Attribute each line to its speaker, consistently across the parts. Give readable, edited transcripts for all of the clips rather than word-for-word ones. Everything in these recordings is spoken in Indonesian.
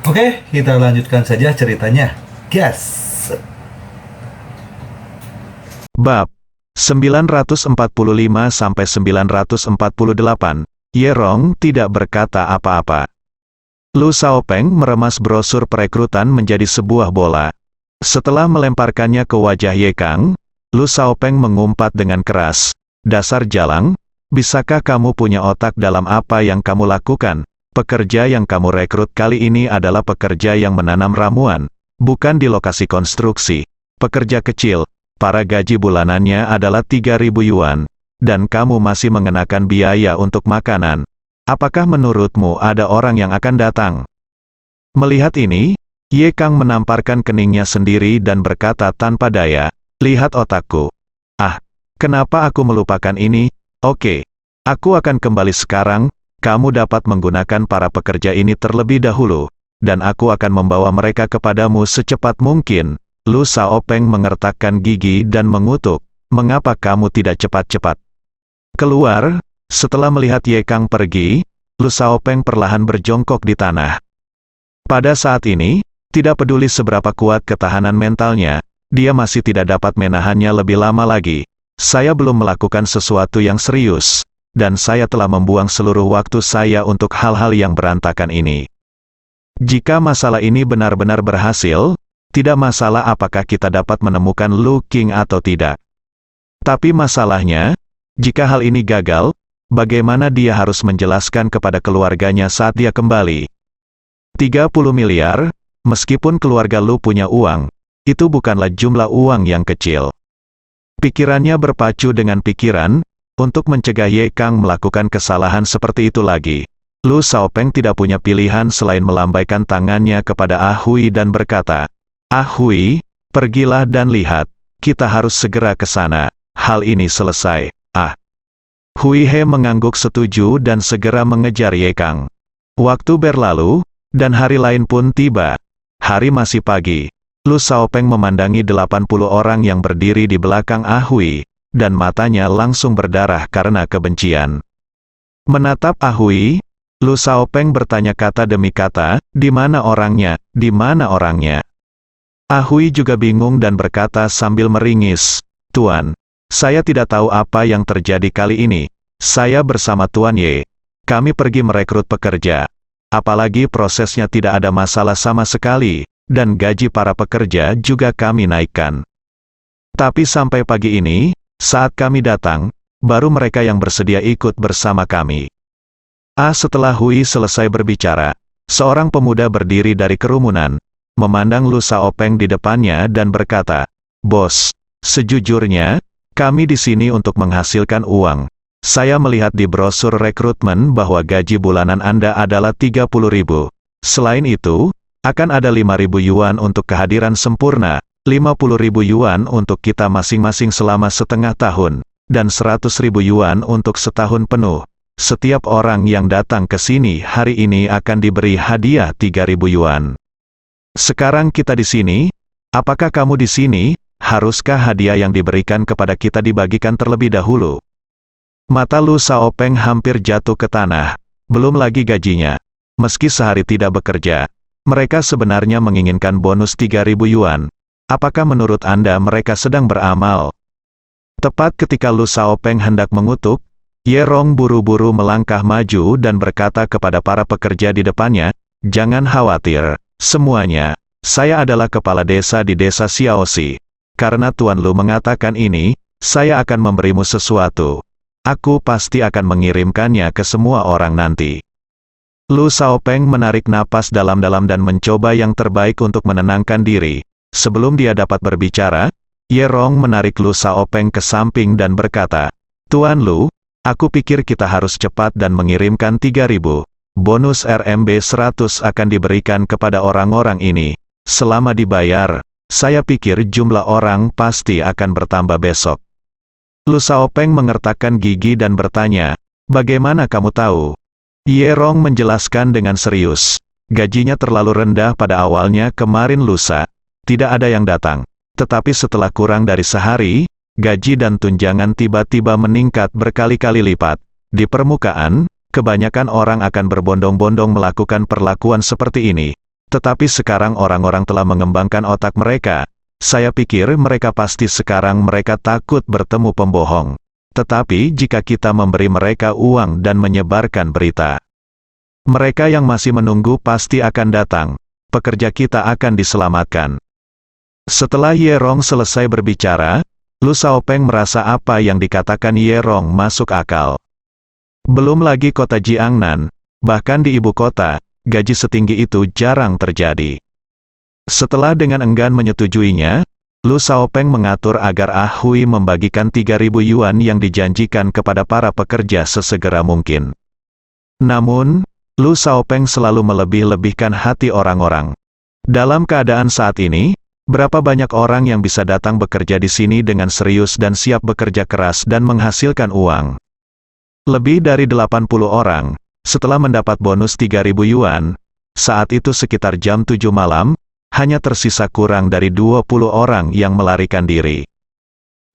Speaker 1: Oke, kita lanjutkan saja ceritanya. Gas.
Speaker 2: Bab 945-948. Yerong tidak berkata apa-apa. Lu Xiaopeng meremas brosur perekrutan menjadi sebuah bola. Setelah melemparkannya ke wajah Ye Kang, Lu Xiaopeng mengumpat dengan keras, "Dasar jalang, bisakah kamu punya otak dalam apa yang kamu lakukan? Pekerja yang kamu rekrut kali ini adalah pekerja yang menanam ramuan, bukan di lokasi konstruksi. Pekerja kecil, para gaji bulanannya adalah 3.000 yuan, dan kamu masih mengenakan biaya untuk makanan. Apakah menurutmu ada orang yang akan datang?" Melihat ini, Ye Kang menamparkan keningnya sendiri dan berkata tanpa daya, "Lihat otakku. Ah, kenapa aku melupakan ini? Oke, aku akan kembali sekarang, kamu dapat menggunakan para pekerja ini terlebih dahulu, dan aku akan membawa mereka kepadamu secepat mungkin." Lu Xiaopeng mengertakkan gigi dan mengutuk, "Mengapa kamu tidak cepat-cepat keluar?" Setelah melihat Ye Kang pergi, Lu Xiaopeng perlahan berjongkok di tanah. Pada saat ini, tidak peduli seberapa kuat ketahanan mentalnya, dia masih tidak dapat menahannya lebih lama lagi. "Saya belum melakukan sesuatu yang serius, dan saya telah membuang seluruh waktu saya untuk hal-hal yang berantakan ini. Jika masalah ini benar-benar berhasil, tidak masalah apakah kita dapat menemukan Lu Qing atau tidak. Tapi masalahnya, jika hal ini gagal, bagaimana dia harus menjelaskan kepada keluarganya saat dia kembali? 30 miliar, meskipun keluarga Lu punya uang, itu bukanlah jumlah uang yang kecil." Pikirannya berpacu dengan pikiran, untuk mencegah Ye Kang melakukan kesalahan seperti itu lagi. Lu Xiaopeng tidak punya pilihan selain melambaikan tangannya kepada Ah Hui dan berkata, "Ah Hui, pergilah dan lihat, kita harus segera ke sana, hal ini selesai." Ah Hui He mengangguk setuju dan segera mengejar Ye Kang. Waktu berlalu, dan hari lain pun tiba. Hari masih pagi. Lu Xiaopeng memandangi 80 orang yang berdiri di belakang Ah Hui, dan matanya langsung berdarah karena kebencian. Menatap Ah Hui, Lu Xiaopeng bertanya kata demi kata, "Di mana orangnya? Di mana orangnya?" Ah Hui juga bingung dan berkata sambil meringis, "Tuan, saya tidak tahu apa yang terjadi kali ini. Saya bersama Tuan Ye. Kami pergi merekrut pekerja. Apalagi prosesnya tidak ada masalah sama sekali, dan gaji para pekerja juga kami naikkan. Tapi sampai pagi ini, saat kami datang, baru mereka yang bersedia ikut bersama kami." Setelah Hui selesai berbicara, seorang pemuda berdiri dari kerumunan, memandang Lu Xiaopeng di depannya dan berkata, "Bos, sejujurnya, kami di sini untuk menghasilkan uang. Saya melihat di brosur rekrutmen bahwa gaji bulanan Anda adalah 30.000. Selain itu, akan ada 5.000 yuan untuk kehadiran sempurna, 50.000 yuan untuk kita masing-masing selama setengah tahun, dan 100.000 yuan untuk setahun penuh. Setiap orang yang datang ke sini hari ini akan diberi hadiah 3.000 yuan. Sekarang kita di sini, apakah kamu di sini? Haruskah hadiah yang diberikan kepada kita dibagikan terlebih dahulu?" Mata Lu Xiaopeng hampir jatuh ke tanah, belum lagi gajinya. Meski sehari tidak bekerja, mereka sebenarnya menginginkan bonus 3.000 yuan. Apakah menurut Anda mereka sedang beramal? Tepat ketika Lu Xiaopeng hendak mengutuk, Ye Rong buru-buru melangkah maju dan berkata kepada para pekerja di depannya, "Jangan khawatir, semuanya. Saya adalah kepala desa di desa Xiaoxi. Karena Tuan Lu mengatakan ini, saya akan memberimu sesuatu. Aku pasti akan mengirimkannya ke semua orang nanti." Lu Xiaopeng menarik napas dalam-dalam dan mencoba yang terbaik untuk menenangkan diri. Sebelum dia dapat berbicara, Ye Rong menarik Lu Xiaopeng ke samping dan berkata, "Tuan Lu, aku pikir kita harus cepat dan mengirimkan 3.000. Bonus RMB 100 akan diberikan kepada orang-orang ini. Selama dibayar, saya pikir jumlah orang pasti akan bertambah besok." Lu Xiaopeng mengertakkan gigi dan bertanya, "Bagaimana kamu tahu?" Ye Rong menjelaskan dengan serius, "Gajinya terlalu rendah pada awalnya kemarin lusa. Tidak ada yang datang. Tetapi setelah kurang dari sehari, gaji dan tunjangan tiba-tiba meningkat berkali-kali lipat. Di permukaan, kebanyakan orang akan berbondong-bondong melakukan perlakuan seperti ini. Tetapi sekarang orang-orang telah mengembangkan otak mereka. Saya pikir mereka pasti sekarang mereka takut bertemu pembohong. Tetapi jika kita memberi mereka uang dan menyebarkan berita, mereka yang masih menunggu pasti akan datang. Pekerja kita akan diselamatkan. Setelah Ye Rong selesai berbicara, Lu Xiaopeng merasa apa yang dikatakan Ye Rong masuk akal. Belum lagi kota Jiangnan, bahkan di ibu kota, gaji setinggi itu jarang terjadi. Setelah dengan enggan menyetujuinya, Lu Xiaopeng mengatur agar Ah Hui membagikan 3.000 yuan yang dijanjikan kepada para pekerja sesegera mungkin. Namun, Lu Xiaopeng selalu melebih-lebihkan hati orang-orang. Dalam keadaan saat ini, berapa banyak orang yang bisa datang bekerja di sini dengan serius dan siap bekerja keras dan menghasilkan uang? Lebih dari 80 orang, setelah mendapat bonus 3.000 yuan, saat itu sekitar jam 7 malam, hanya tersisa kurang dari 20 orang yang melarikan diri.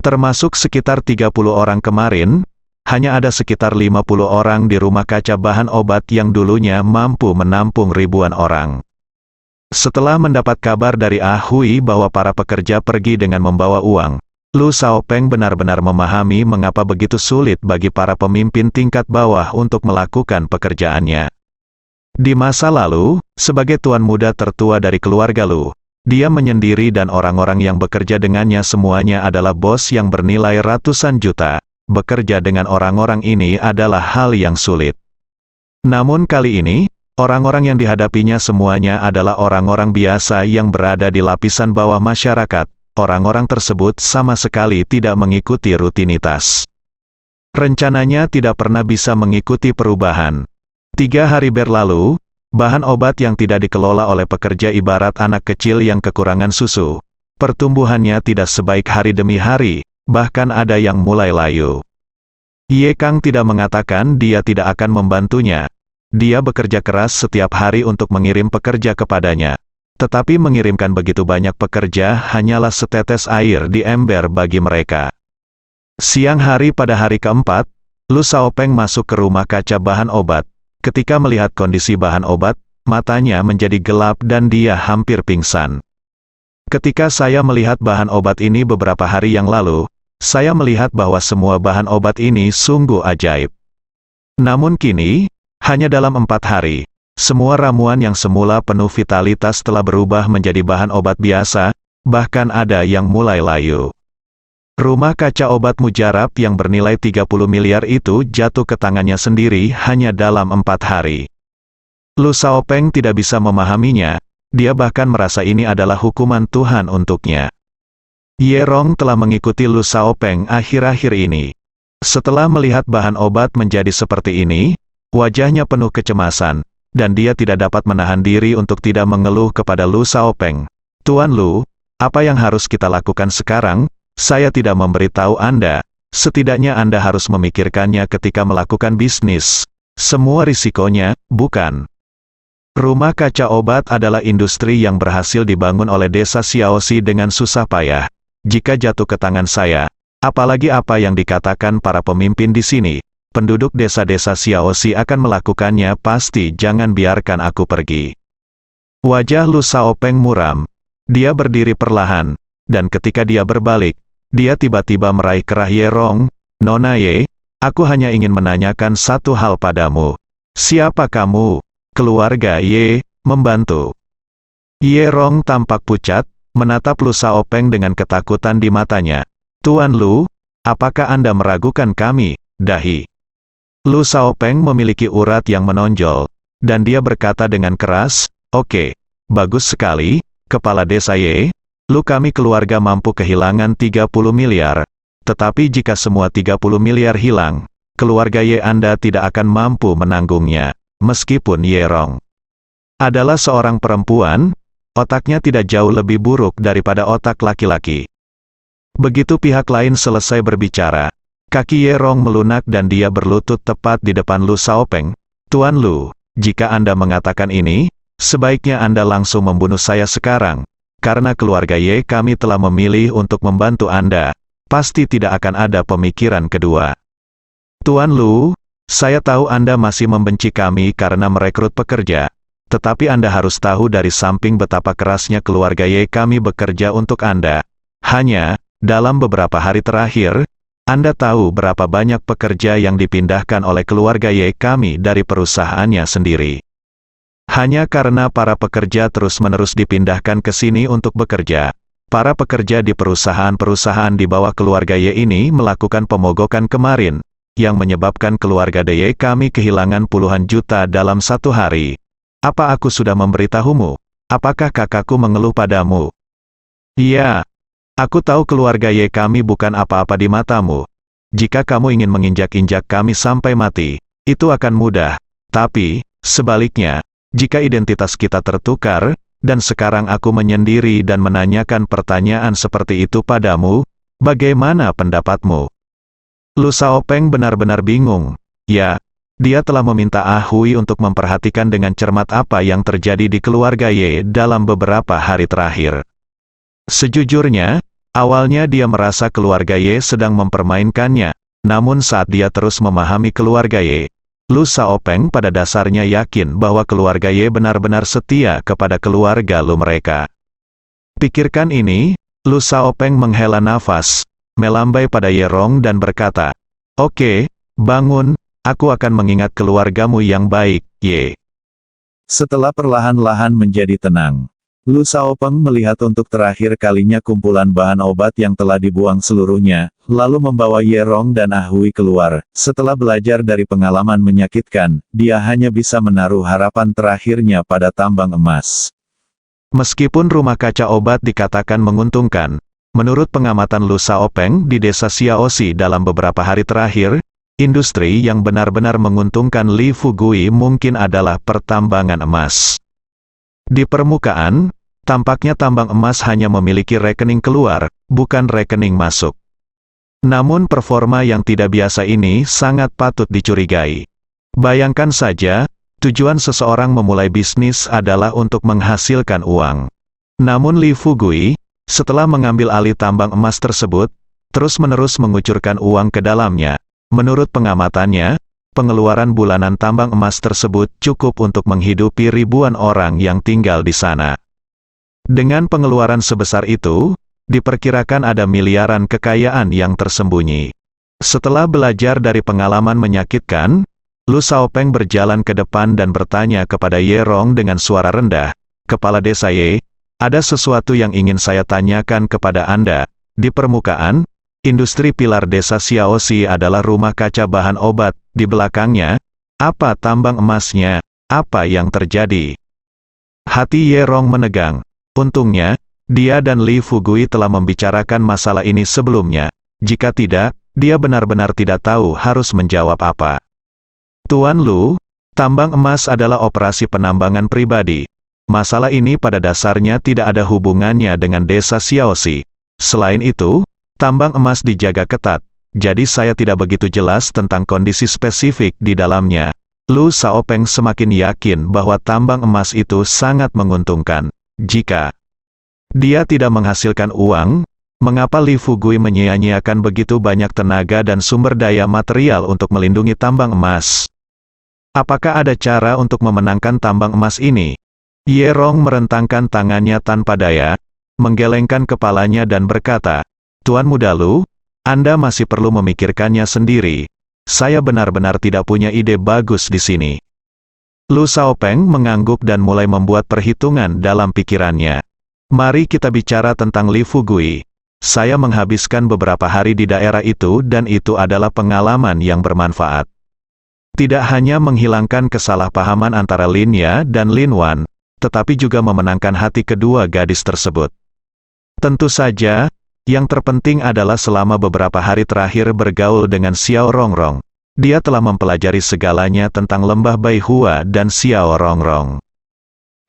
Speaker 2: Termasuk sekitar 30 orang kemarin, hanya ada sekitar 50 orang di rumah kaca bahan obat yang dulunya mampu menampung ribuan orang. Setelah mendapat kabar dari Ah Hui bahwa para pekerja pergi dengan membawa uang, Lu Xiaopeng benar-benar memahami mengapa begitu sulit bagi para pemimpin tingkat bawah untuk melakukan pekerjaannya. Di masa lalu, sebagai tuan muda tertua dari keluarga Lu, dia menyendiri dan orang-orang yang bekerja dengannya semuanya adalah bos yang bernilai ratusan juta. Bekerja dengan orang-orang ini adalah hal yang sulit. Namun kali ini, orang-orang yang dihadapinya semuanya adalah orang-orang biasa yang berada di lapisan bawah masyarakat. Orang-orang tersebut sama sekali tidak mengikuti rutinitas. Rencananya tidak pernah bisa mengikuti perubahan. 3 hari berlalu, bahan obat yang tidak dikelola oleh pekerja ibarat anak kecil yang kekurangan susu. Pertumbuhannya tidak sebaik hari demi hari. Bahkan ada yang mulai layu. Ye Kang tidak mengatakan dia tidak akan membantunya. Dia bekerja keras setiap hari untuk mengirim pekerja kepadanya. Tetapi mengirimkan begitu banyak pekerja hanyalah setetes air di ember bagi mereka. Siang hari pada hari keempat, Lu Xiaopeng masuk ke rumah kaca bahan obat. Ketika melihat kondisi bahan obat, matanya menjadi gelap dan dia hampir pingsan. Ketika saya melihat bahan obat ini beberapa hari yang lalu, saya melihat bahwa semua bahan obat ini sungguh ajaib. Namun kini, hanya dalam 4 hari, semua ramuan yang semula penuh vitalitas telah berubah menjadi bahan obat biasa, bahkan ada yang mulai layu. Rumah kaca obat mujarab yang bernilai 30 miliar itu jatuh ke tangannya sendiri hanya dalam 4 hari. Lu Xiaopeng tidak bisa memahaminya, dia bahkan merasa ini adalah hukuman Tuhan untuknya. Ye Rong telah mengikuti Lu Xiaopeng akhir-akhir ini. Setelah melihat bahan obat menjadi seperti ini, wajahnya penuh kecemasan, dan dia tidak dapat menahan diri untuk tidak mengeluh kepada Lu Xiaopeng. Tuan Lu, apa yang harus kita lakukan sekarang? Saya tidak memberitahu Anda. Setidaknya Anda harus memikirkannya ketika melakukan bisnis. Semua risikonya, bukan? Rumah kaca obat adalah industri yang berhasil dibangun oleh desa Xiaoxi dengan susah payah. Jika jatuh ke tangan saya, apalagi apa yang dikatakan para pemimpin di sini, penduduk desa-desa Xiaoxi akan melakukannya pasti. Jangan biarkan aku pergi. Wajah Lu Xiaopeng muram. Dia berdiri perlahan, dan ketika dia berbalik, dia tiba-tiba meraih kerah Ye Rong. Nona Ye, aku hanya ingin menanyakan satu hal padamu. Siapa kamu? Keluarga Ye, membantu. Ye Rong tampak pucat, menatap Lu Xiaopeng dengan ketakutan di matanya. Tuan Lu, apakah Anda meragukan kami, dahi? Lu Xiaopeng memiliki urat yang menonjol, dan dia berkata dengan keras, oke, bagus sekali, Kepala Desa Ye, Lu kami keluarga mampu kehilangan 30 miliar, tetapi jika semua 30 miliar hilang, keluarga Ye Anda tidak akan mampu menanggungnya, meskipun Ye Rong adalah seorang perempuan, otaknya tidak jauh lebih buruk daripada otak laki-laki. Begitu pihak lain selesai berbicara, kaki Ye Rong melunak dan dia berlutut tepat di depan Lu Xiaopeng. Tuan Lu, jika Anda mengatakan ini, sebaiknya Anda langsung membunuh saya sekarang, karena keluarga Ye kami telah memilih untuk membantu Anda, pasti tidak akan ada pemikiran kedua. Tuan Lu, saya tahu Anda masih membenci kami karena merekrut pekerja, Tetapi Anda harus tahu dari samping betapa kerasnya keluarga Ye kami bekerja untuk Anda. Hanya, dalam beberapa hari terakhir, Anda tahu berapa banyak pekerja yang dipindahkan oleh keluarga Ye kami dari perusahaannya sendiri. Hanya karena para pekerja terus-menerus dipindahkan ke sini untuk bekerja. Para pekerja di perusahaan-perusahaan di bawah keluarga Ye ini melakukan pemogokan kemarin, yang menyebabkan keluarga Ye kami kehilangan puluhan juta dalam satu hari. Apa aku sudah memberitahumu? Apakah kakakku mengeluh padamu? Iya. Aku tahu keluarga Ye kami bukan apa-apa di matamu. Jika kamu ingin menginjak-injak kami sampai mati, itu akan mudah. Tapi, sebaliknya, jika identitas kita tertukar, dan sekarang aku menyendiri dan menanyakan pertanyaan seperti itu padamu, bagaimana pendapatmu? Lu Xiaopeng benar-benar bingung. Ya, dia telah meminta Ah Hui untuk memperhatikan dengan cermat apa yang terjadi di keluarga Ye dalam beberapa hari terakhir. Sejujurnya, awalnya dia merasa keluarga Ye sedang mempermainkannya, namun saat dia terus memahami keluarga Ye, Lu Xiaopeng pada dasarnya yakin bahwa keluarga Ye benar-benar setia kepada keluarga Lu mereka. Pikirkan ini, Lu Xiaopeng menghela nafas, melambai pada Ye Rong dan berkata, "Oke, bangun, aku akan mengingat keluargamu yang baik, Ye." Setelah perlahan-lahan menjadi tenang, Lu Xiaopeng melihat untuk terakhir kalinya kumpulan bahan obat yang telah dibuang seluruhnya, lalu membawa Ye Rong dan Ah Hui keluar. Setelah belajar dari pengalaman menyakitkan, dia hanya bisa menaruh harapan terakhirnya pada tambang emas. Meskipun rumah kaca obat dikatakan menguntungkan, menurut pengamatan Lu Xiaopeng di desa Xiaoxi dalam beberapa hari terakhir, industri yang benar-benar menguntungkan Li Fugui mungkin adalah pertambangan emas. Di permukaan, tampaknya tambang emas hanya memiliki rekening keluar, bukan rekening masuk. Namun performa yang tidak biasa ini sangat patut dicurigai. Bayangkan saja, tujuan seseorang memulai bisnis adalah untuk menghasilkan uang. Namun Li Fugui, setelah mengambil alih tambang emas tersebut, terus-menerus mengucurkan uang ke dalamnya. Menurut pengamatannya, pengeluaran bulanan tambang emas tersebut cukup untuk menghidupi ribuan orang yang tinggal di sana. Dengan pengeluaran sebesar itu, diperkirakan ada miliaran kekayaan yang tersembunyi. Setelah belajar dari pengalaman menyakitkan, Lu Xiaopeng berjalan ke depan dan bertanya kepada Ye Rong dengan suara rendah, "Kepala Desa Ye, ada sesuatu yang ingin saya tanyakan kepada Anda. Di permukaan, industri pilar desa Xiaoxi adalah rumah kaca bahan obat. Di belakangnya, apa tambang emasnya? Apa yang terjadi?" Hati Ye Rong menegang. Untungnya, dia dan Li Fugui telah membicarakan masalah ini sebelumnya. Jika tidak, dia benar-benar tidak tahu harus menjawab apa. "Tuan Lu, tambang emas adalah operasi penambangan pribadi. Masalah ini pada dasarnya tidak ada hubungannya dengan desa Xiaoxi. Selain itu, tambang emas dijaga ketat, jadi saya tidak begitu jelas tentang kondisi spesifik di dalamnya." Lu Xiaopeng semakin yakin bahwa tambang emas itu sangat menguntungkan. Jika dia tidak menghasilkan uang, mengapa Li Fugui menyia-nyiakan begitu banyak tenaga dan sumber daya material untuk melindungi tambang emas? Apakah ada cara untuk memenangkan tambang emas ini? Ye Rong merentangkan tangannya tanpa daya, menggelengkan kepalanya dan berkata, "Tuan Muda Lu, Anda masih perlu memikirkannya sendiri. Saya benar-benar tidak punya ide bagus di sini." Lu Xiaopeng mengangguk dan mulai membuat perhitungan dalam pikirannya. "Mari kita bicara tentang Li Fugui. Saya menghabiskan beberapa hari di daerah itu dan itu adalah pengalaman yang bermanfaat. Tidak hanya menghilangkan kesalahpahaman antara Lin Ya dan Lin Wan, tetapi juga memenangkan hati kedua gadis tersebut. Tentu saja, yang terpenting adalah selama beberapa hari terakhir bergaul dengan Xiao Rongrong. Dia telah mempelajari segalanya tentang lembah Baihua dan Xiao Rongrong.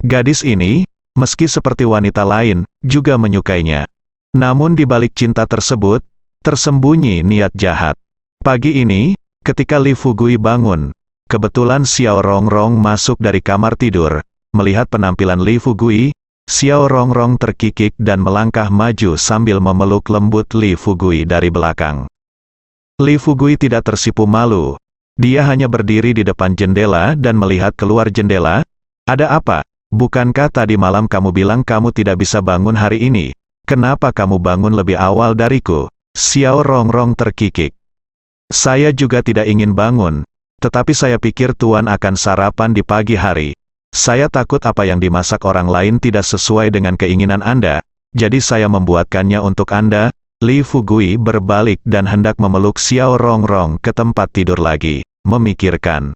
Speaker 2: Gadis ini, meski seperti wanita lain, juga menyukainya. Namun di balik cinta tersebut, tersembunyi niat jahat. Pagi ini, ketika Li Fugui bangun, kebetulan Xiao Rongrong masuk dari kamar tidur. Melihat penampilan Li Fugui, Xiao Rongrong terkikik dan melangkah maju sambil memeluk lembut Li Fugui dari belakang. Li Fugui tidak tersipu malu. Dia hanya berdiri di depan jendela dan melihat keluar jendela. Ada apa? Bukankah tadi malam kamu bilang kamu tidak bisa bangun hari ini? Kenapa kamu bangun lebih awal dariku? Xiao Rongrong terkikik. Saya juga tidak ingin bangun, tetapi saya pikir Tuan akan sarapan di pagi hari. Saya takut apa yang dimasak orang lain tidak sesuai dengan keinginan Anda, jadi saya membuatkannya untuk Anda. Li Fugui berbalik dan hendak memeluk Xiao Rongrong ke tempat tidur lagi, memikirkan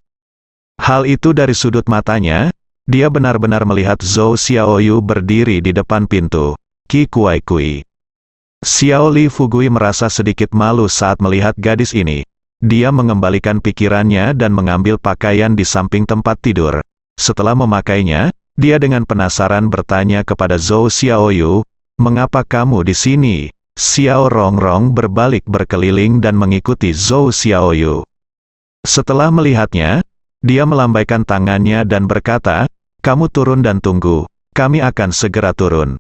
Speaker 2: hal itu dari sudut matanya. Dia benar-benar melihat Zhou Xiaoyu berdiri di depan pintu. Qi Kuai Kui. Xiao Li Fugui merasa sedikit malu saat melihat gadis ini. Dia mengembalikan pikirannya dan mengambil pakaian di samping tempat tidur. Setelah memakainya, dia dengan penasaran bertanya kepada Zhou Xiaoyu, "Mengapa kamu di sini?" Xiao Rongrong berbalik berkeliling dan mengikuti Zhou Xiaoyu. Setelah melihatnya, dia melambaikan tangannya dan berkata, "Kamu turun dan tunggu, kami akan segera turun."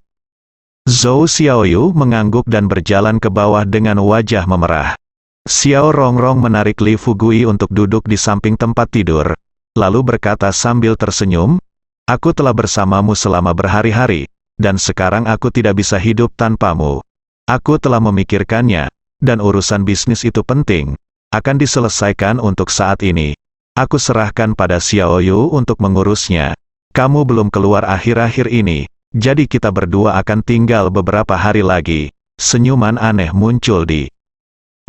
Speaker 2: Zhou Xiaoyu mengangguk dan berjalan ke bawah dengan wajah memerah. Xiao Rongrong menarik Li Fugui untuk duduk di samping tempat tidur, lalu berkata sambil tersenyum, "Aku telah bersamamu selama berhari-hari, dan sekarang aku tidak bisa hidup tanpamu. Aku telah memikirkannya, dan urusan bisnis itu penting, akan diselesaikan untuk saat ini. Aku serahkan pada Xiaoyu untuk mengurusnya. Kamu belum keluar akhir-akhir ini, jadi kita berdua akan tinggal beberapa hari lagi." Senyuman aneh muncul di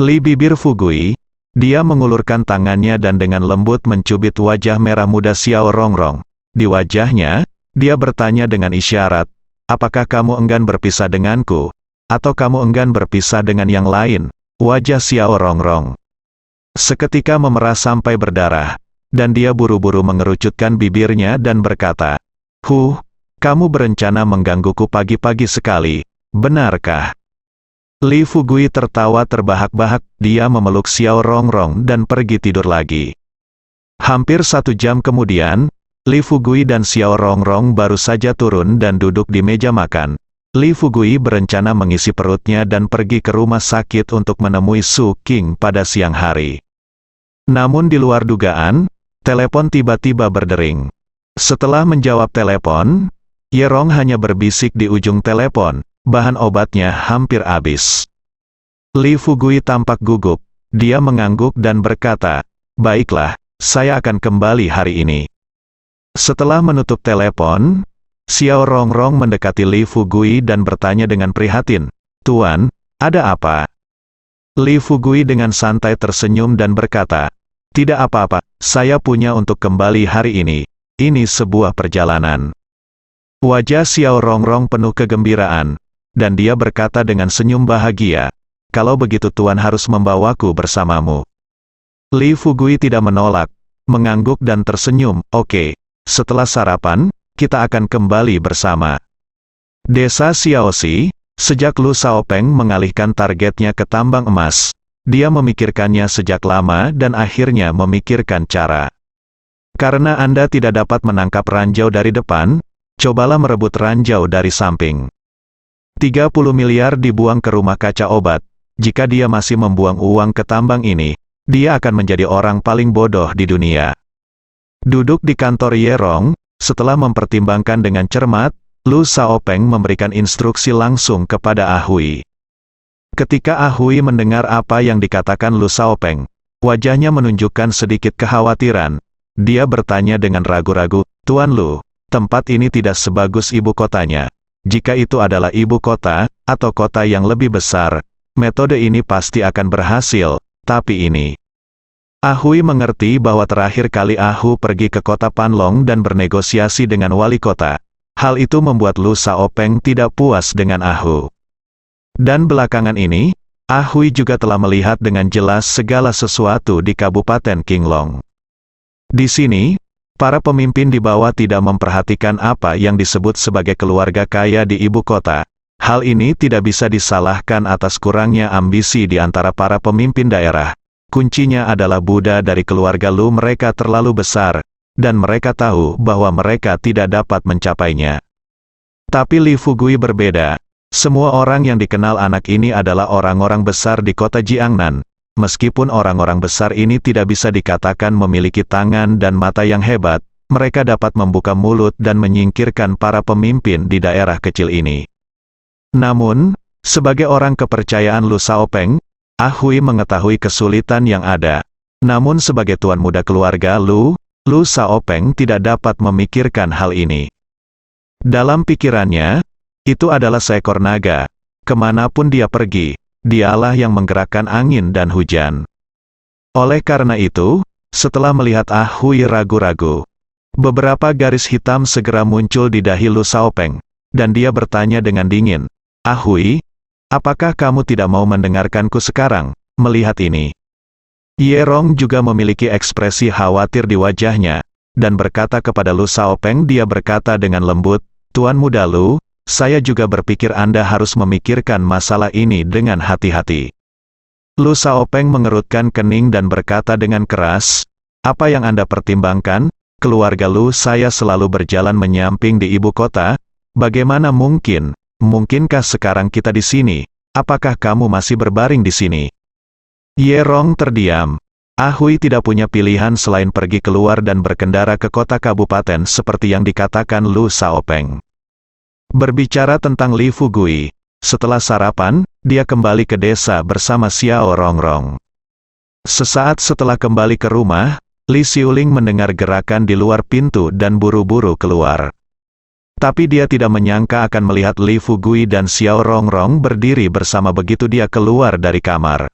Speaker 2: bibir Fugui. Dia mengulurkan tangannya dan dengan lembut mencubit wajah merah muda Xiao Rongrong. Di wajahnya, dia bertanya dengan isyarat, "Apakah kamu enggan berpisah denganku? Atau kamu enggan berpisah dengan yang lain?" Wajah Xiao Rongrong seketika memerah sampai berdarah, dan dia buru-buru mengerucutkan bibirnya dan berkata, Kamu berencana menggangguku pagi-pagi sekali, benarkah?" Li Fugui tertawa terbahak-bahak, dia memeluk Xiao Rongrong dan pergi tidur lagi. Hampir 1 jam kemudian, Li Fugui dan Xiao Rongrong baru saja turun dan duduk di meja makan. Li Fugui berencana mengisi perutnya dan pergi ke rumah sakit untuk menemui Su Qing pada siang hari. Namun di luar dugaan, telepon tiba-tiba berdering. Setelah menjawab telepon, Yerong hanya berbisik di ujung telepon, "Bahan obatnya hampir habis." Li Fugui tampak gugup. Dia mengangguk dan berkata, "Baiklah, saya akan kembali hari ini." Setelah menutup telepon, Xiao Rongrong mendekati Li Fugui dan bertanya dengan prihatin, "Tuan, ada apa?" Li Fugui dengan santai tersenyum dan berkata, "Tidak apa-apa, saya punya untuk kembali hari ini. Ini sebuah perjalanan." Wajah Xiao Rongrong penuh kegembiraan, dan dia berkata dengan senyum bahagia, "Kalau begitu Tuan harus membawaku bersamamu." Li Fugui tidak menolak, mengangguk dan tersenyum, "Oke, setelah sarapan, kita akan kembali bersama." Desa Xiaoxi, sejak Lu Shaopeng mengalihkan targetnya ke tambang emas, dia memikirkannya sejak lama dan akhirnya memikirkan cara. Karena Anda tidak dapat menangkap ranjau dari depan, cobalah merebut ranjau dari samping. 30 miliar dibuang ke rumah kaca obat. Jika dia masih membuang uang ke tambang ini, dia akan menjadi orang paling bodoh di dunia. Duduk di kantor Yerong, setelah mempertimbangkan dengan cermat, Lu Shaopeng memberikan instruksi langsung kepada Ahui. Ketika Ahui mendengar apa yang dikatakan Lu Shaopeng, wajahnya menunjukkan sedikit kekhawatiran. Dia bertanya dengan ragu-ragu, "Tuan Lu, tempat ini tidak sebagus ibu kotanya. Jika itu adalah ibu kota, atau kota yang lebih besar, metode ini pasti akan berhasil, tapi ini..." Ahui mengerti bahwa terakhir kali Ahu pergi ke kota Panlong dan bernegosiasi dengan wali kota. Hal itu membuat Lu Shaopeng tidak puas dengan Ahu. Dan belakangan ini, Ahui juga telah melihat dengan jelas segala sesuatu di Kabupaten Qinglong. Di sini, para pemimpin di bawah tidak memperhatikan apa yang disebut sebagai keluarga kaya di ibu kota. Hal ini tidak bisa disalahkan atas kurangnya ambisi di antara para pemimpin daerah. Kuncinya adalah Buddha dari keluarga Lu mereka terlalu besar, dan mereka tahu bahwa mereka tidak dapat mencapainya. Tapi Li Fugui berbeda. Semua orang yang dikenal anak ini adalah orang-orang besar di kota Jiangnan. Meskipun orang-orang besar ini tidak bisa dikatakan memiliki tangan dan mata yang hebat, mereka dapat membuka mulut dan menyingkirkan para pemimpin di daerah kecil ini. Namun, sebagai orang kepercayaan Lu Xiaopeng, Ah Hui mengetahui kesulitan yang ada. Namun sebagai tuan muda keluarga Lu Xiaopeng tidak dapat memikirkan hal ini. Dalam pikirannya, itu adalah seekor naga. Kemanapun dia pergi, dialah yang menggerakkan angin dan hujan. Oleh karena itu, setelah melihat Ah Hui ragu-ragu, beberapa garis hitam segera muncul di dahi Lu Xiaopeng, dan dia bertanya dengan dingin, "Ah Hui, apakah kamu tidak mau mendengarkanku sekarang, melihat ini?" Ye Rong juga memiliki ekspresi khawatir di wajahnya, dan berkata kepada Lu Xiaopeng, dia berkata dengan lembut, "Tuan muda Lu, saya juga berpikir Anda harus memikirkan masalah ini dengan hati-hati." Lu Xiaopeng mengerutkan kening dan berkata dengan keras, "Apa yang Anda pertimbangkan? Keluarga Lu saya selalu berjalan menyamping di ibu kota. Bagaimana mungkin? Mungkinkah sekarang kita di sini? Apakah kamu masih berbaring di sini?" Ye Rong terdiam. Ah Hui tidak punya pilihan selain pergi keluar dan berkendara ke kota kabupaten seperti yang dikatakan Lu Xiaopeng. Berbicara tentang Li Fugui, setelah sarapan, dia kembali ke desa bersama Xiao Rongrong. Sesaat setelah kembali ke rumah, Li Xiuling mendengar gerakan di luar pintu dan buru-buru keluar. Tapi dia tidak menyangka akan melihat Li Fugui dan Xiao Rongrong berdiri bersama begitu dia keluar dari kamar.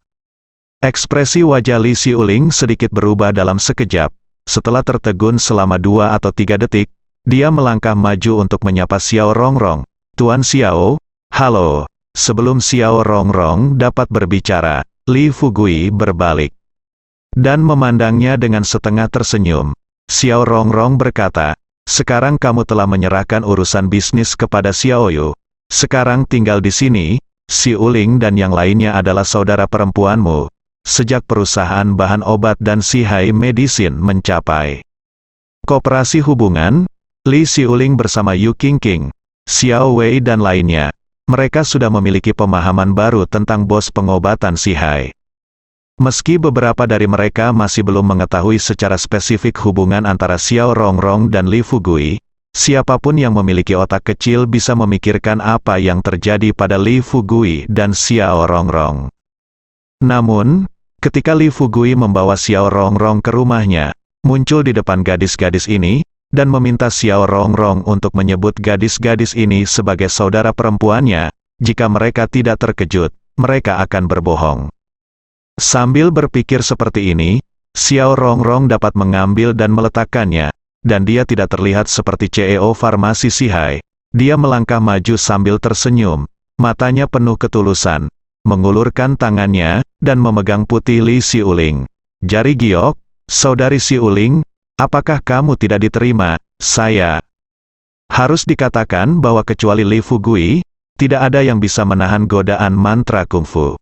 Speaker 2: Ekspresi wajah Li Xiuling sedikit berubah dalam sekejap. Setelah tertegun selama 2 atau 3 detik, dia melangkah maju untuk menyapa Xiao Rongrong. "Tuan Xiao, halo." Sebelum Xiao Rongrong dapat berbicara, Li Fugui berbalik dan memandangnya dengan setengah tersenyum. Xiao Rongrong berkata, "Sekarang kamu telah menyerahkan urusan bisnis kepada Xiao Yu. Sekarang tinggal di sini, Xiuling dan yang lainnya adalah saudara perempuanmu. Sejak perusahaan bahan obat dan Sihai Medicine mencapai koperasi hubungan, Li Xiuling bersama Yu Qingqing, Xiao Wei dan lainnya, mereka sudah memiliki pemahaman baru tentang bos pengobatan Sihai. Meski beberapa dari mereka masih belum mengetahui secara spesifik hubungan antara Xiao Rongrong dan Li Fugui, siapapun yang memiliki otak kecil bisa memikirkan apa yang terjadi pada Li Fugui dan Xiao Rongrong. Namun, ketika Li Fugui membawa Xiao Rongrong ke rumahnya, muncul di depan gadis-gadis ini, dan meminta Xiao Rongrong untuk menyebut gadis-gadis ini sebagai saudara perempuannya. Jika mereka tidak terkejut, mereka akan berbohong. Sambil berpikir seperti ini, Xiao Rongrong dapat mengambil dan meletakkannya, dan dia tidak terlihat seperti CEO farmasi Sihai. Dia melangkah maju sambil tersenyum, matanya penuh ketulusan, mengulurkan tangannya, dan memegang putih Li Xiuling. "Jari giok, saudari Xiuling, apakah kamu tidak diterima? Saya." Harus dikatakan bahwa kecuali Li Fugui, tidak ada yang bisa menahan godaan mantra kungfu.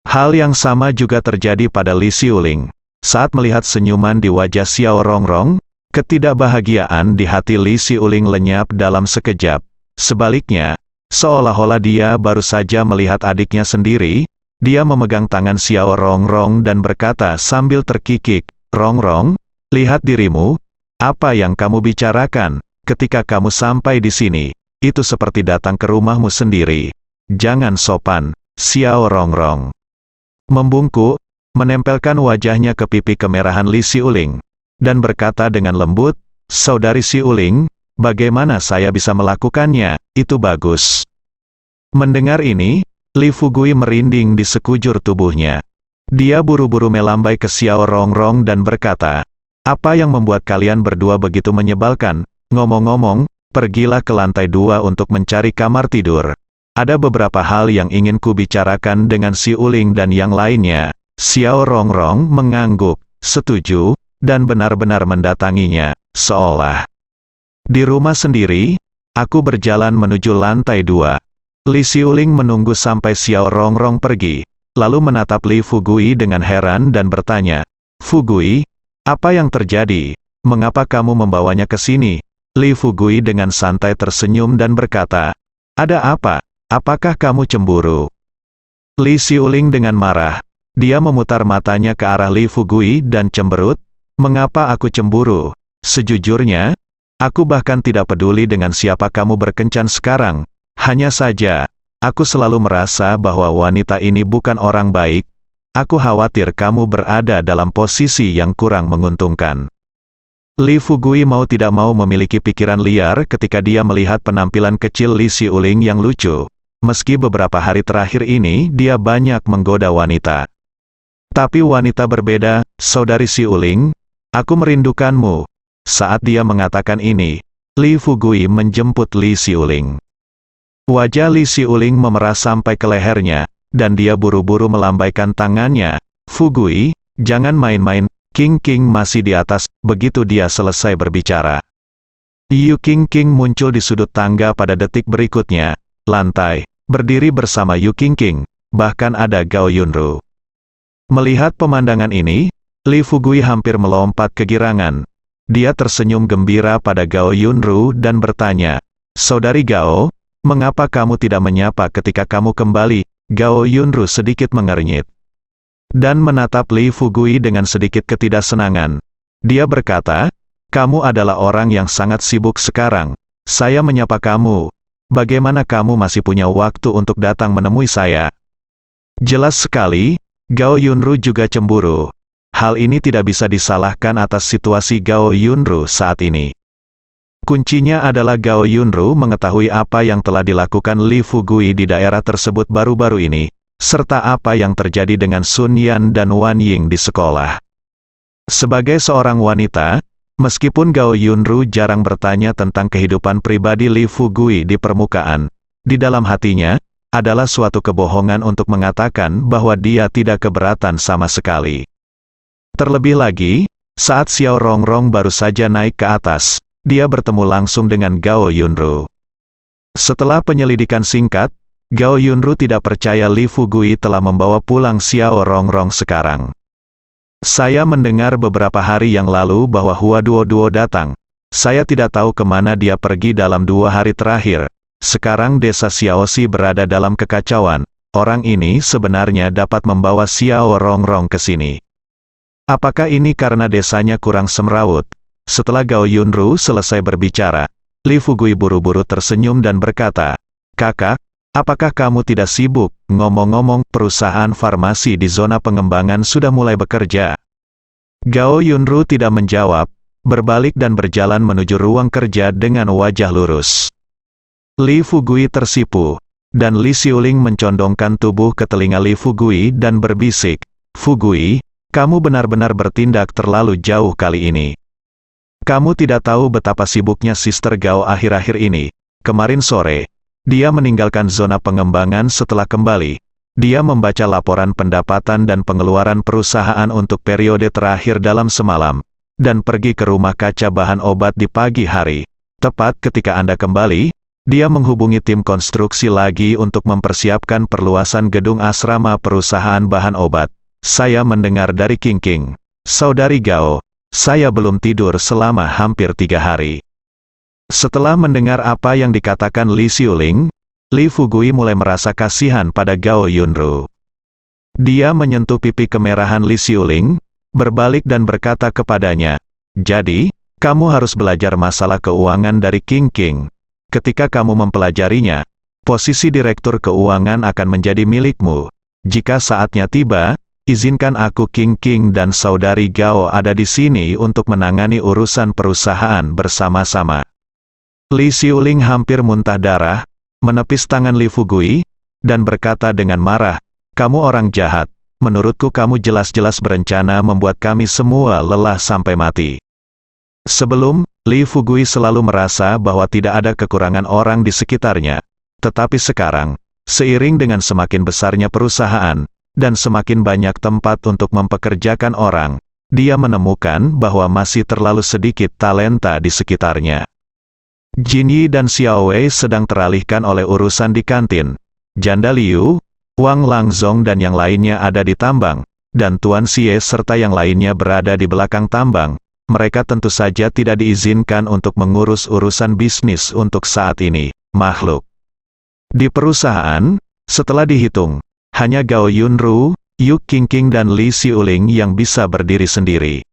Speaker 2: Hal yang sama juga terjadi pada Li Xiuling. Saat melihat senyuman di wajah Xiao Rongrong, ketidakbahagiaan di hati Li Xiuling lenyap dalam sekejap. Sebaliknya, seolah-olah dia baru saja melihat adiknya sendiri, dia memegang tangan Xiao Rongrong dan berkata sambil terkikik, "Rongrong, lihat dirimu, apa yang kamu bicarakan ketika kamu sampai di sini, itu seperti datang ke rumahmu sendiri. Jangan sopan." Xiao Rongrong membungkuk, menempelkan wajahnya ke pipi kemerahan Li Xiuling, dan berkata dengan lembut, "Saudari Xiuling, bagaimana saya bisa melakukannya? Itu bagus." Mendengar ini, Li Fugui merinding di sekujur tubuhnya. Dia buru-buru melambai ke Xiao Rongrong dan berkata, "Apa yang membuat kalian berdua begitu menyebalkan? Ngomong-ngomong, pergilah ke lantai 2 untuk mencari kamar tidur. Ada beberapa hal yang ingin ku bicarakan dengan Xiuling dan yang lainnya." Xiao Rongrong mengangguk, setuju, dan benar-benar mendatanginya, seolah di rumah sendiri. "Aku berjalan menuju lantai 2. Li Xiuling menunggu sampai Xiao Rongrong pergi, lalu menatap Li Fugui dengan heran dan bertanya, "Fugui, apa yang terjadi? Mengapa kamu membawanya ke sini?" Li Fugui dengan santai tersenyum dan berkata, "Ada apa? Apakah kamu cemburu?" Li Xiuling dengan marah. Dia memutar matanya ke arah Li Fugui dan cemberut, "Mengapa aku cemburu? Sejujurnya, aku bahkan tidak peduli dengan siapa kamu berkencan sekarang. Hanya saja, aku selalu merasa bahwa wanita ini bukan orang baik. Aku khawatir kamu berada dalam posisi yang kurang menguntungkan. Li Fugui mau tidak mau memiliki pikiran liar ketika dia melihat penampilan kecil Li Xiuling yang lucu. Meski beberapa hari terakhir ini dia banyak menggoda wanita. Tapi wanita berbeda, saudari Xiuling, aku merindukanmu. Saat dia mengatakan ini, Li Fugui menjemput Li Xiuling. Wajah Li Xiuling memerah sampai ke lehernya, dan dia buru-buru melambaikan tangannya. Fugui, jangan main-main, King masih di atas. Begitu dia selesai berbicara, Yu King muncul di sudut tangga pada detik berikutnya. Lantai, berdiri bersama Yu King, bahkan ada Gao Yunru. Melihat pemandangan ini, Li Fugui hampir melompat kegirangan. Dia tersenyum gembira pada Gao Yunru dan bertanya, "Saudari Gao, mengapa kamu tidak menyapa ketika kamu kembali?" Gao Yunru sedikit mengernyit dan menatap Li Fugui dengan sedikit ketidaksenangan. Dia berkata, "Kamu adalah orang yang sangat sibuk sekarang. Saya menyapa kamu. Bagaimana kamu masih punya waktu untuk datang menemui saya?" Jelas sekali, Gao Yunru juga cemburu. Hal ini tidak bisa disalahkan atas situasi Gao Yunru saat ini. Kuncinya adalah Gao Yunru mengetahui apa yang telah dilakukan Li Fugui di daerah tersebut baru-baru ini, serta apa yang terjadi dengan Sun Yan dan Wan Ying di sekolah. Sebagai seorang wanita, meskipun Gao Yunru jarang bertanya tentang kehidupan pribadi Li Fugui di permukaan, di dalam hatinya, adalah suatu kebohongan untuk mengatakan bahwa dia tidak keberatan sama sekali. Terlebih lagi, saat Xiao Rongrong baru saja naik ke atas, dia bertemu langsung dengan Gao Yunru. Setelah penyelidikan singkat, Gao Yunru tidak percaya Li Fugui telah membawa pulang Xiao Rongrong sekarang. "Saya mendengar beberapa hari yang lalu bahwa Hua Duo datang. Saya tidak tahu kemana dia pergi dalam 2 hari terakhir. Sekarang desa Xiaoxi berada dalam kekacauan. Orang ini sebenarnya dapat membawa Xiao Rongrong ke sini. Apakah ini karena desanya kurang semrawut?" Setelah Gao Yunru selesai berbicara, Li Fugui buru-buru tersenyum dan berkata, "Kakak, apakah kamu tidak sibuk? Ngomong-ngomong, perusahaan farmasi di zona pengembangan sudah mulai bekerja." Gao Yunru tidak menjawab, berbalik dan berjalan menuju ruang kerja dengan wajah lurus. Li Fugui tersipu, dan Li Xiuling mencondongkan tubuh ke telinga Li Fugui dan berbisik, "Fugui, kamu benar-benar bertindak terlalu jauh kali ini. Kamu tidak tahu betapa sibuknya Sister Gao akhir-akhir ini. Kemarin sore, dia meninggalkan zona pengembangan setelah kembali. Dia membaca laporan pendapatan dan pengeluaran perusahaan untuk periode terakhir dalam semalam, dan pergi ke rumah kaca bahan obat di pagi hari. Tepat ketika Anda kembali, dia menghubungi tim konstruksi lagi untuk mempersiapkan perluasan gedung asrama perusahaan bahan obat. Saya mendengar dari King, saudari Gao, saya belum tidur selama hampir 3 hari. Setelah mendengar apa yang dikatakan Li Xiuling, Li Fugui mulai merasa kasihan pada Gao Yunru. Dia menyentuh pipi kemerahan Li Xiuling, berbalik dan berkata kepadanya, "Jadi, kamu harus belajar masalah keuangan dari King. Ketika kamu mempelajarinya, posisi direktur keuangan akan menjadi milikmu. Jika saatnya tiba, izinkan aku King dan saudari Gao ada di sini untuk menangani urusan perusahaan bersama-sama." Li Xiuling hampir muntah darah, menepis tangan Li Fugui, dan berkata dengan marah, "Kamu orang jahat. Menurutku kamu jelas-jelas berencana membuat kami semua lelah sampai mati." Sebelum, Li Fugui selalu merasa bahwa tidak ada kekurangan orang di sekitarnya. Tetapi sekarang, seiring dengan semakin besarnya perusahaan, dan semakin banyak tempat untuk mempekerjakan orang, dia menemukan bahwa masih terlalu sedikit talenta di sekitarnya. Jin Yi dan Xiao Wei sedang teralihkan oleh urusan di kantin. Janda Liu, Wang Langzong dan yang lainnya ada di tambang, dan Tuan Xie serta yang lainnya berada di belakang tambang. Mereka tentu saja tidak diizinkan untuk mengurus urusan bisnis untuk saat ini, makhluk. Di perusahaan, setelah dihitung, hanya Gao Yunru, Yu King dan Li Xiuling yang bisa berdiri sendiri.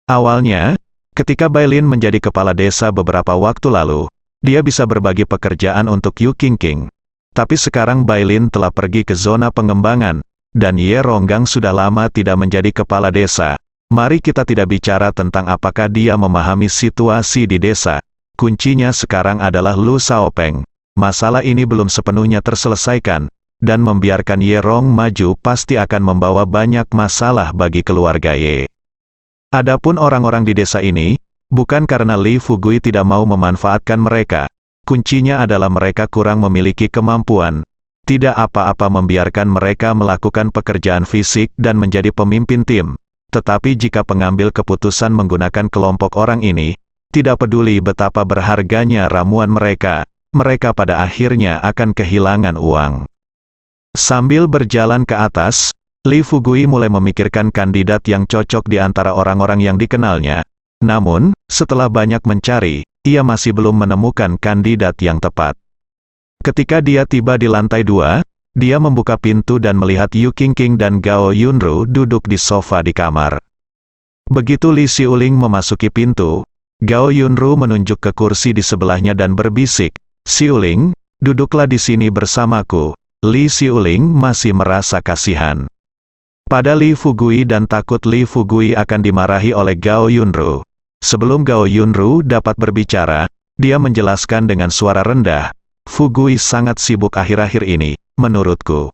Speaker 2: Awalnya, Ketika Bailin menjadi kepala desa beberapa waktu lalu, dia bisa berbagi pekerjaan untuk Yu Qingqing. Tapi sekarang Bailin telah pergi ke zona pengembangan, dan Ye Ronggang sudah lama tidak menjadi kepala desa. Mari kita tidak bicara tentang apakah dia memahami situasi di desa. Kuncinya sekarang adalah Lu Xiaopeng. Masalah ini belum sepenuhnya terselesaikan, dan membiarkan Ye Rong maju pasti akan membawa banyak masalah bagi keluarga Ye. Adapun orang-orang di desa ini, bukan karena Li Fugui tidak mau memanfaatkan mereka. Kuncinya adalah mereka kurang memiliki kemampuan. Tidak apa-apa membiarkan mereka melakukan pekerjaan fisik dan menjadi pemimpin tim. Tetapi jika pengambil keputusan menggunakan kelompok orang ini, tidak peduli betapa berharganya ramuan mereka, mereka pada akhirnya akan kehilangan uang. Sambil berjalan ke atas, Li Fugui mulai memikirkan kandidat yang cocok di antara orang-orang yang dikenalnya. Namun, setelah banyak mencari, ia masih belum menemukan kandidat yang tepat. Ketika dia tiba di lantai 2, dia membuka pintu dan melihat Yu Qingqing dan Gao Yunru duduk di sofa di kamar. Begitu Li Xiuling memasuki pintu, Gao Yunru menunjuk ke kursi di sebelahnya dan berbisik, "Xiuling, duduklah di sini bersamaku." Li Xiuling masih merasa kasihan pada Li Fugui dan takut Li Fugui akan dimarahi oleh Gao Yunru. Sebelum Gao Yunru dapat berbicara, dia menjelaskan dengan suara rendah, "Fugui sangat sibuk akhir-akhir ini, menurutku."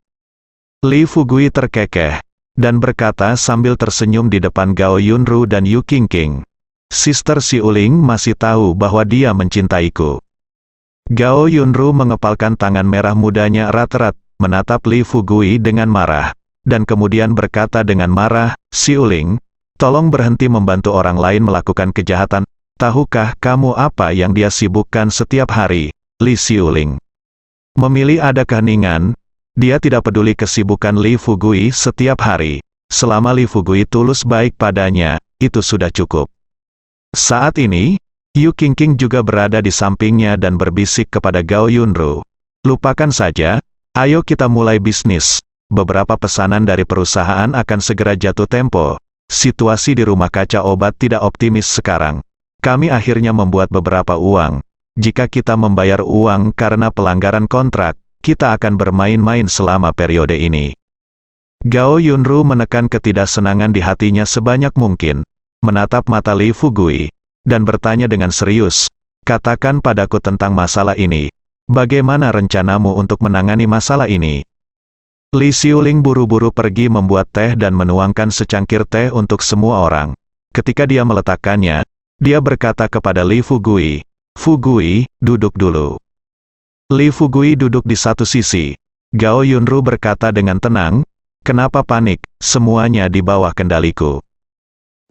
Speaker 2: Li Fugui terkekeh, dan berkata sambil tersenyum di depan Gao Yunru dan Yu Qingqing, "Sister Xiuling masih tahu bahwa dia mencintaiku." Gao Yunru mengepalkan tangan merah mudanya erat-erat, menatap Li Fugui dengan marah, dan kemudian berkata dengan marah, "Xiuling, tolong berhenti membantu orang lain melakukan kejahatan. Tahukah kamu apa yang dia sibukkan setiap hari?" Li Xiuling memilih ada keheningan. Dia tidak peduli kesibukan Li Fugui setiap hari. Selama Li Fugui tulus baik padanya, itu sudah cukup. Saat ini, Yu Qingqing juga berada di sampingnya dan berbisik kepada Gao Yunru, "Lupakan saja, ayo kita mulai bisnis. Beberapa pesanan dari perusahaan akan segera jatuh tempo. Situasi di rumah kaca obat tidak optimis sekarang. Kami akhirnya membuat beberapa uang. Jika kita membayar uang karena pelanggaran kontrak, kita akan bermain-main selama periode ini." Gao Yunru menekan ketidaksenangan di hatinya sebanyak mungkin, menatap mata Li Fugui, dan bertanya dengan serius, "Katakan padaku tentang masalah ini. Bagaimana rencanamu untuk menangani masalah ini?" Li Xiuling buru-buru pergi membuat teh dan menuangkan secangkir teh untuk semua orang. Ketika dia meletakkannya, dia berkata kepada Li Fugui, "Fugui, duduk dulu." Li Fugui duduk di satu sisi. Gao Yunru berkata dengan tenang, "Kenapa panik? Semuanya di bawah kendaliku."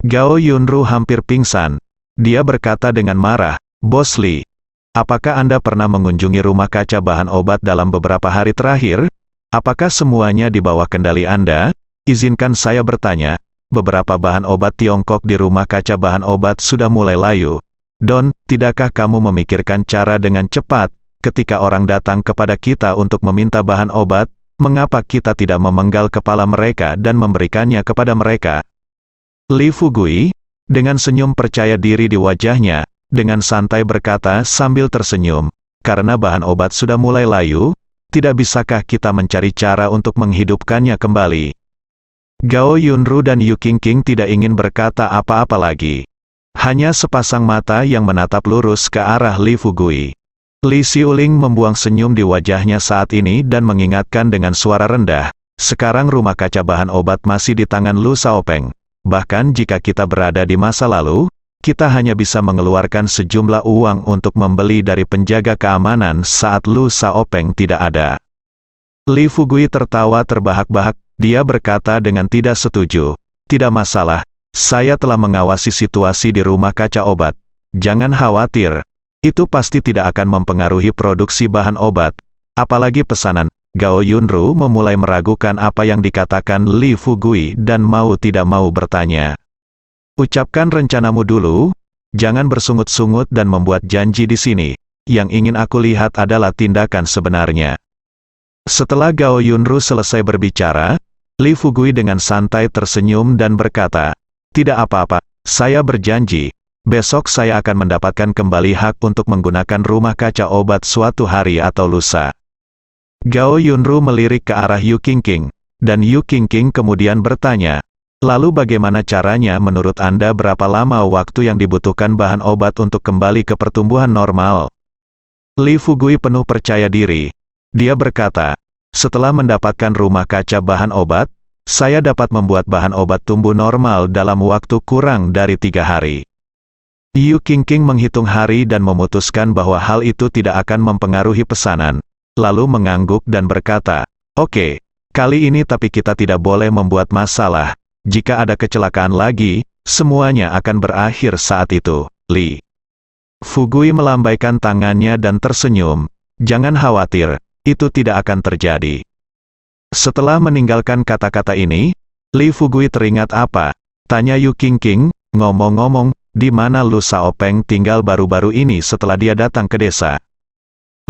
Speaker 2: Gao Yunru hampir pingsan. Dia berkata dengan marah, "Bos Li, apakah Anda pernah mengunjungi rumah kaca bahan obat dalam beberapa hari terakhir? Apakah semuanya di bawah kendali Anda? Izinkan saya bertanya, beberapa bahan obat Tiongkok di rumah kaca bahan obat sudah mulai layu. Don, tidakkah kamu memikirkan cara dengan cepat, ketika orang datang kepada kita untuk meminta bahan obat, mengapa kita tidak memenggal kepala mereka dan memberikannya kepada mereka?" Li Fugui, dengan senyum percaya diri di wajahnya, dengan santai berkata sambil tersenyum, "Karena bahan obat sudah mulai layu, tidak bisakah kita mencari cara untuk menghidupkannya kembali?" Gao Yunru dan Yu Qingqing tidak ingin berkata apa-apa lagi. Hanya sepasang mata yang menatap lurus ke arah Li Fugui. Li Xiuling membuang senyum di wajahnya saat ini dan mengingatkan dengan suara rendah, "Sekarang rumah kaca bahan obat masih di tangan Lu Xiaopeng. Bahkan jika kita berada di masa lalu, kita hanya bisa mengeluarkan sejumlah uang untuk membeli dari penjaga keamanan saat Lu Xiaopeng tidak ada." Li Fugui tertawa terbahak-bahak, dia berkata dengan tidak setuju, "Tidak masalah, saya telah mengawasi situasi di rumah kaca obat. Jangan khawatir, itu pasti tidak akan mempengaruhi produksi bahan obat, apalagi pesanan." Gao Yunru memulai meragukan apa yang dikatakan Li Fugui dan mau tidak mau bertanya, "Ucapkan rencanamu dulu, jangan bersungut-sungut dan membuat janji di sini. Yang ingin aku lihat adalah tindakan sebenarnya." Setelah Gao Yunru selesai berbicara, Li Fugui dengan santai tersenyum dan berkata, "Tidak apa-apa, saya berjanji, besok saya akan mendapatkan kembali hak untuk menggunakan rumah kaca obat suatu hari atau lusa. Gao Yunru melirik ke arah Yu Qingqing, dan Yu Qingqing kemudian bertanya, lalu bagaimana caranya menurut Anda berapa lama waktu yang dibutuhkan bahan obat untuk kembali ke pertumbuhan normal? Li Fugui penuh percaya diri. Dia berkata, setelah mendapatkan rumah kaca bahan obat, saya dapat membuat bahan obat tumbuh normal dalam waktu kurang dari 3 hari. Yu Qingqing menghitung hari dan memutuskan bahwa hal itu tidak akan mempengaruhi pesanan, lalu mengangguk dan berkata, oke, kali ini tapi kita tidak boleh membuat masalah, jika ada kecelakaan lagi, semuanya akan berakhir saat itu, Li. Fugui melambaikan tangannya dan tersenyum, jangan khawatir, itu tidak akan terjadi. Setelah meninggalkan kata-kata ini, Li Fugui teringat apa? Tanya Yu Qingqing, ngomong-ngomong, di mana Lu Xiaopeng tinggal baru-baru ini setelah dia datang ke desa?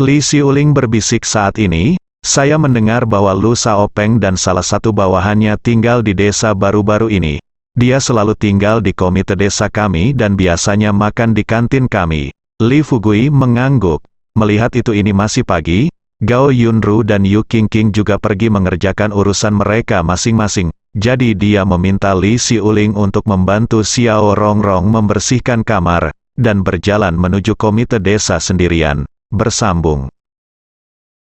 Speaker 2: Li Xiuling berbisik saat ini, saya mendengar bahwa Lu Xiaopeng dan salah satu bawahannya tinggal di desa baru-baru ini. Dia selalu tinggal di komite desa kami dan biasanya makan di kantin kami. Li Fugui mengangguk. Melihat itu ini masih pagi, Gao Yunru dan Yu Qingqing juga pergi mengerjakan urusan mereka masing-masing. Jadi dia meminta Li Xiuling untuk membantu Xiao Rongrong membersihkan kamar, dan berjalan menuju komite desa sendirian. Bersambung.